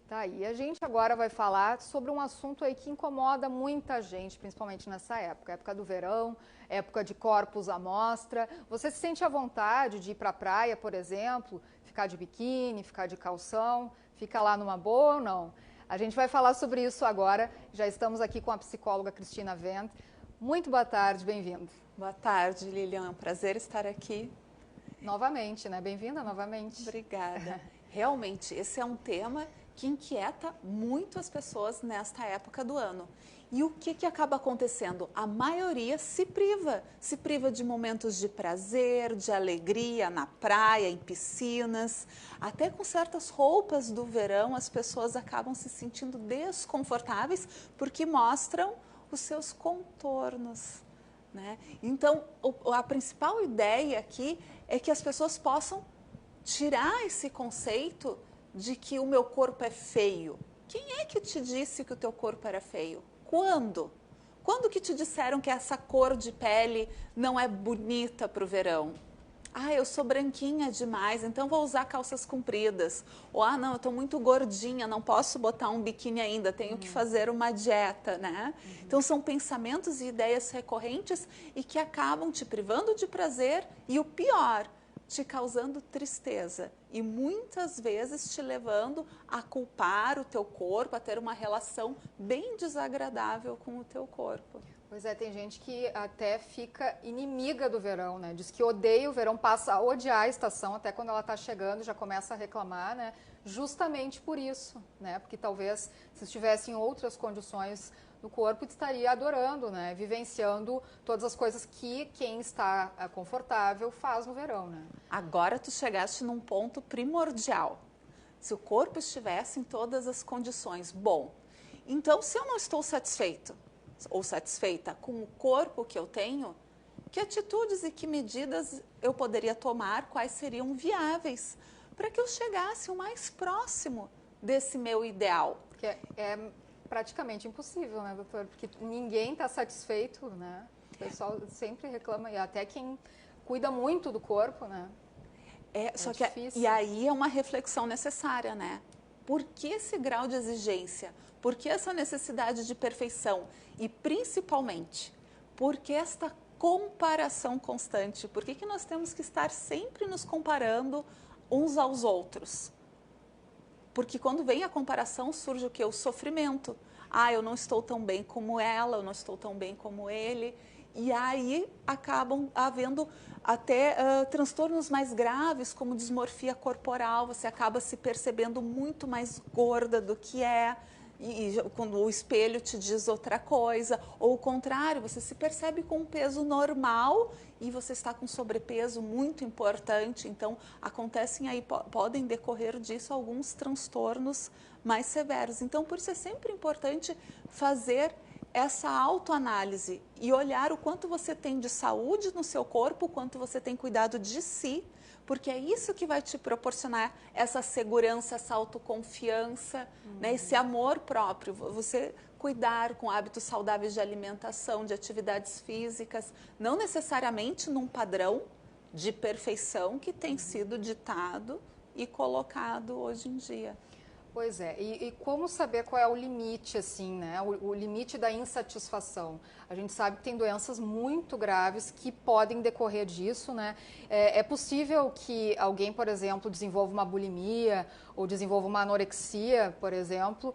Tá aí. A gente agora vai falar sobre um assunto aí que incomoda muita gente, principalmente nessa época, época do verão, época de corpos à mostra. Você se sente à vontade de ir para a praia, por exemplo, ficar de biquíni, ficar de calção, fica lá numa boa ou não? A gente vai falar sobre isso agora. Já estamos aqui com a psicóloga Cristina Wendt. Muito boa tarde, bem-vinda. Boa tarde, Lilian. É um prazer estar aqui. Novamente, né? Bem-vinda novamente. Obrigada. Realmente, esse é um tema que inquieta muito as pessoas nesta época do ano. E o que acaba acontecendo? A maioria se priva de momentos de prazer, de alegria na praia, em piscinas. Até com certas roupas do verão, as pessoas acabam se sentindo desconfortáveis porque mostram os seus contornos, né? Então, a principal ideia aqui é que as pessoas possam tirar esse conceito de que o meu corpo é feio. Quem é que te disse que o teu corpo era feio? Quando? Quando que te disseram que essa cor de pele não é bonita para o verão? Ah, eu sou branquinha demais, então vou usar calças compridas. Ou, ah, não, eu estou muito gordinha, não posso botar um biquíni ainda, tenho que fazer uma dieta, né? Então, são pensamentos e ideias recorrentes e que acabam te privando de prazer e, o pior, te causando tristeza e muitas vezes te levando a culpar o teu corpo, a ter uma relação bem desagradável com o teu corpo. Pois é, tem gente que até fica inimiga do verão, né? Diz que odeia o verão, passa a odiar a estação, até quando ela está chegando já começa a reclamar, né? Justamente por isso, né? Porque talvez se estivesse em outras condições do corpo estaria adorando, né? Vivenciando todas as coisas que quem está confortável faz no verão, né? Agora tu chegaste num ponto primordial. Se o corpo estivesse em todas as condições, bom, então se eu não estou satisfeito ou satisfeita com o corpo que eu tenho, que atitudes e que medidas eu poderia tomar, quais seriam viáveis para que eu chegasse o mais próximo desse meu ideal? Que é praticamente impossível, né, doutor? Porque ninguém está satisfeito, né? O pessoal sempre reclama, e até quem cuida muito do corpo, né? Só que difícil. E aí é uma reflexão necessária, né? Por que esse grau de exigência? Por que essa necessidade de perfeição? E principalmente, por que esta comparação constante? Por que nós temos que estar sempre nos comparando uns aos outros? Porque quando vem a comparação surge o que? O sofrimento. Ah, eu não estou tão bem como ela, eu não estou tão bem como ele. E aí acabam havendo até transtornos mais graves, como dismorfia corporal. Você acaba se percebendo muito mais gorda do que é. E quando o espelho te diz outra coisa, ou o contrário, você se percebe com um peso normal e você está com sobrepeso muito importante, então acontecem aí, podem decorrer disso alguns transtornos mais severos. Então, por isso é sempre importante fazer essa autoanálise e olhar o quanto você tem de saúde no seu corpo, o quanto você tem cuidado de si, porque é isso que vai te proporcionar essa segurança, essa autoconfiança, né, esse amor próprio. Você cuidar com hábitos saudáveis de alimentação, de atividades físicas, não necessariamente num padrão de perfeição que tem sido ditado e colocado hoje em dia. Pois é, e como saber qual é o limite, assim, né? O limite da insatisfação. A gente sabe que tem doenças muito graves que podem decorrer disso, né? É possível que alguém, por exemplo, desenvolva uma bulimia ou desenvolva uma anorexia, por exemplo,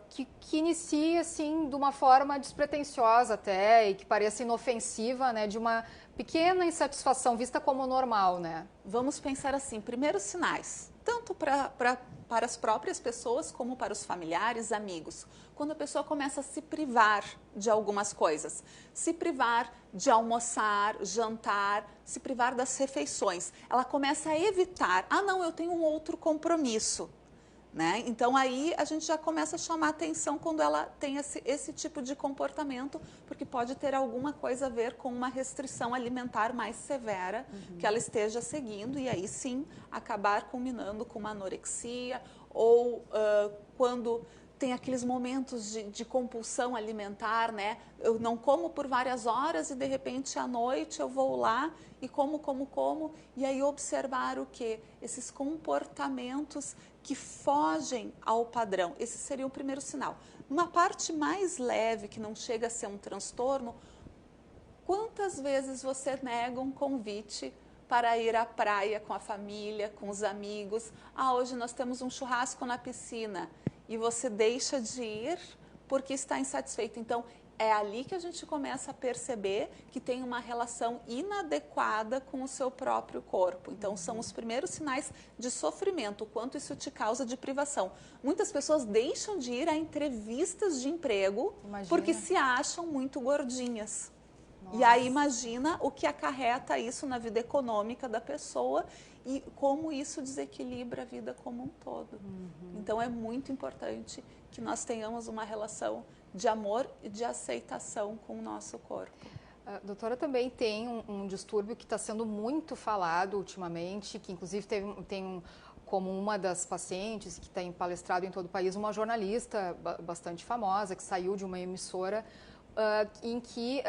que inicie, assim, de uma forma despretensiosa até e que pareça inofensiva, né? De uma pequena insatisfação vista como normal, né? Vamos pensar assim, primeiros sinais, tanto para as próprias pessoas como para os familiares, amigos. Quando a pessoa começa a se privar de algumas coisas, se privar de almoçar, jantar, se privar das refeições, ela começa a evitar, ah não, eu tenho um outro compromisso. Né? Então aí a gente já começa a chamar atenção quando ela tem esse tipo de comportamento, porque pode ter alguma coisa a ver com uma restrição alimentar mais severa que ela esteja seguindo e aí sim acabar culminando com uma anorexia ou quando tem aqueles momentos de compulsão alimentar, né? Eu não como por várias horas e de repente à noite eu vou lá e como, e aí observar o quê? Esses comportamentos que fogem ao padrão. Esse seria o primeiro sinal. Uma parte mais leve, que não chega a ser um transtorno, quantas vezes você nega um convite para ir à praia com a família, com os amigos? Hoje nós temos um churrasco na piscina, e você deixa de ir porque está insatisfeito. Então, é ali que a gente começa a perceber que tem uma relação inadequada com o seu próprio corpo. Então, são os primeiros sinais de sofrimento, o quanto isso te causa de privação. Muitas pessoas deixam de ir a entrevistas de emprego porque se acham muito gordinhas. Nossa. E aí imagina o que acarreta isso na vida econômica da pessoa e como isso desequilibra a vida como um todo. Então, é muito importante que nós tenhamos uma relação de amor e de aceitação com o nosso corpo. A doutora também tem um distúrbio que está sendo muito falado ultimamente, que inclusive tem como uma das pacientes que tem palestrado em todo o país, uma jornalista bastante famosa, que saiu de uma emissora, em que,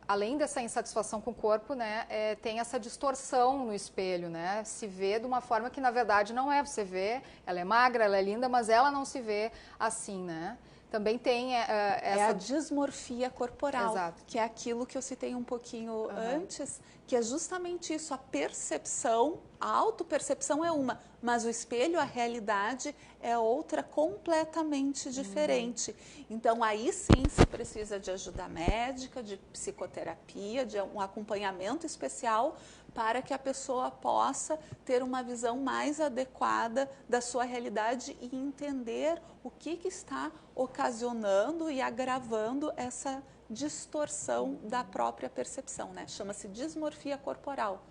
além dessa insatisfação com o corpo, né, tem essa distorção no espelho, né? Se vê de uma forma que, na verdade, não é. Você vê, ela é magra, ela é linda, mas ela não se vê assim, né? Também tem essa... a dismorfia corporal. Exato. Que é aquilo que eu citei um pouquinho antes, que é justamente isso, a percepção, a autopercepção é uma, mas o espelho, a realidade é outra completamente diferente. Então, aí sim se precisa de ajuda médica, de psicoterapia, de um acompanhamento especial para que a pessoa possa ter uma visão mais adequada da sua realidade e entender o que está ocasionando e agravando essa distorção da própria percepção, né? Chama-se dismorfia corporal.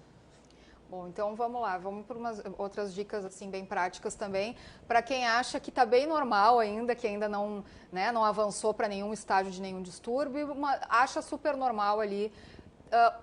Bom, então vamos lá, vamos por umas outras dicas assim bem práticas também, para quem acha que está bem normal ainda, que ainda não, né, não avançou para nenhum estágio de nenhum distúrbio, acha super normal ali,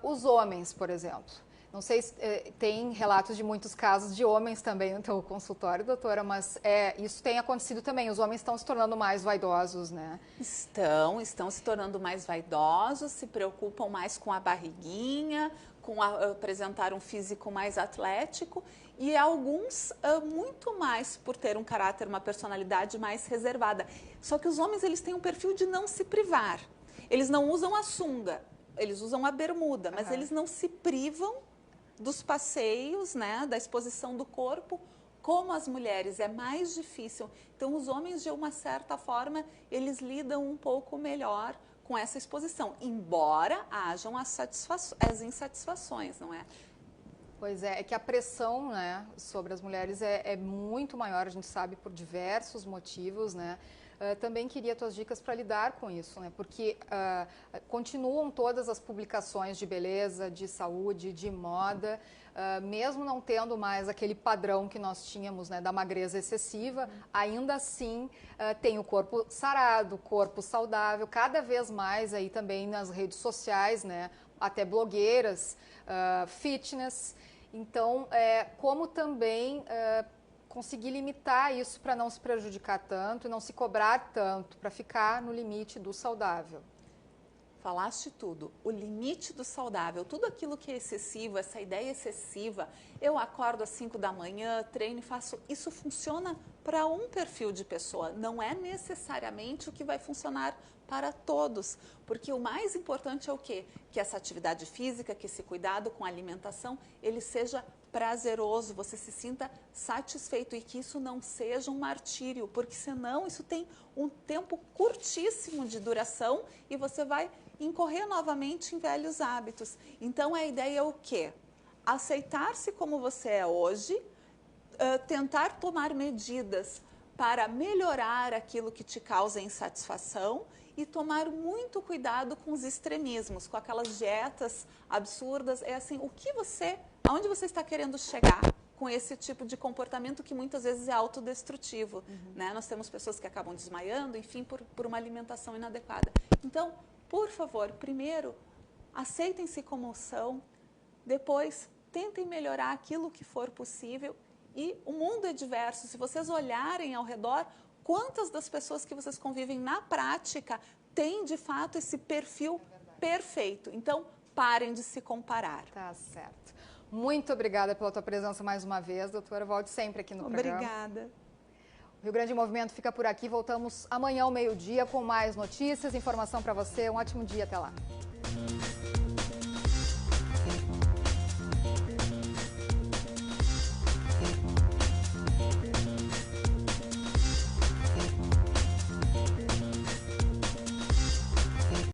os homens, por exemplo. Não sei se tem relatos de muitos casos de homens também no teu consultório, doutora, mas isso tem acontecido também. Os homens estão se tornando mais vaidosos, né? Estão se tornando mais vaidosos, se preocupam mais com a barriguinha, com apresentar um físico mais atlético, e alguns muito mais por ter um caráter, uma personalidade mais reservada. Só que os homens, eles têm um perfil de não se privar. Eles não usam a sunga, eles usam a bermuda, mas eles não se privam dos passeios, né, da exposição do corpo, como as mulheres, é mais difícil. Então, os homens, de uma certa forma, eles lidam um pouco melhor com essa exposição, embora hajam as insatisfações, não é? Pois é que a pressão, né, sobre as mulheres é muito maior, a gente sabe, por diversos motivos, né? Também queria tuas dicas para lidar com isso, né? Porque continuam todas as publicações de beleza, de saúde, de moda, mesmo não tendo mais aquele padrão que nós tínhamos, né, da magreza excessiva, ainda assim tem o corpo sarado, corpo saudável, cada vez mais aí também nas redes sociais, né? Até blogueiras, fitness. Então, como também conseguir limitar isso para não se prejudicar tanto e não se cobrar tanto, para ficar no limite do saudável. Falaste tudo, o limite do saudável, tudo aquilo que é excessivo, essa ideia excessiva, eu acordo às 5 da manhã, treino e faço, isso funciona para um perfil de pessoa, não é necessariamente o que vai funcionar para todos, porque o mais importante é o quê? Que essa atividade física, que esse cuidado com a alimentação, ele seja prazeroso, você se sinta satisfeito e que isso não seja um martírio, porque senão isso tem um tempo curtíssimo de duração e você vai incorrer novamente em velhos hábitos. Então, a ideia é o quê? Aceitar-se como você é hoje, tentar tomar medidas para melhorar aquilo que te causa insatisfação e tomar muito cuidado com os extremismos, com aquelas dietas absurdas. É assim, aonde você está querendo chegar com esse tipo de comportamento que muitas vezes é autodestrutivo, né? Nós temos pessoas que acabam desmaiando, enfim, por uma alimentação inadequada. Então, por favor, primeiro, aceitem-se como são, depois, tentem melhorar aquilo que for possível e o mundo é diverso. Se vocês olharem ao redor, quantas das pessoas que vocês convivem na prática têm, de fato, esse perfil perfeito? Então, parem de se comparar. Tá certo. Muito obrigada pela tua presença mais uma vez, doutora. Volte sempre aqui no programa. Obrigada. Rio Grande em Movimento fica por aqui. Voltamos amanhã ao meio-dia com mais notícias, informação para você. Um ótimo dia, até lá.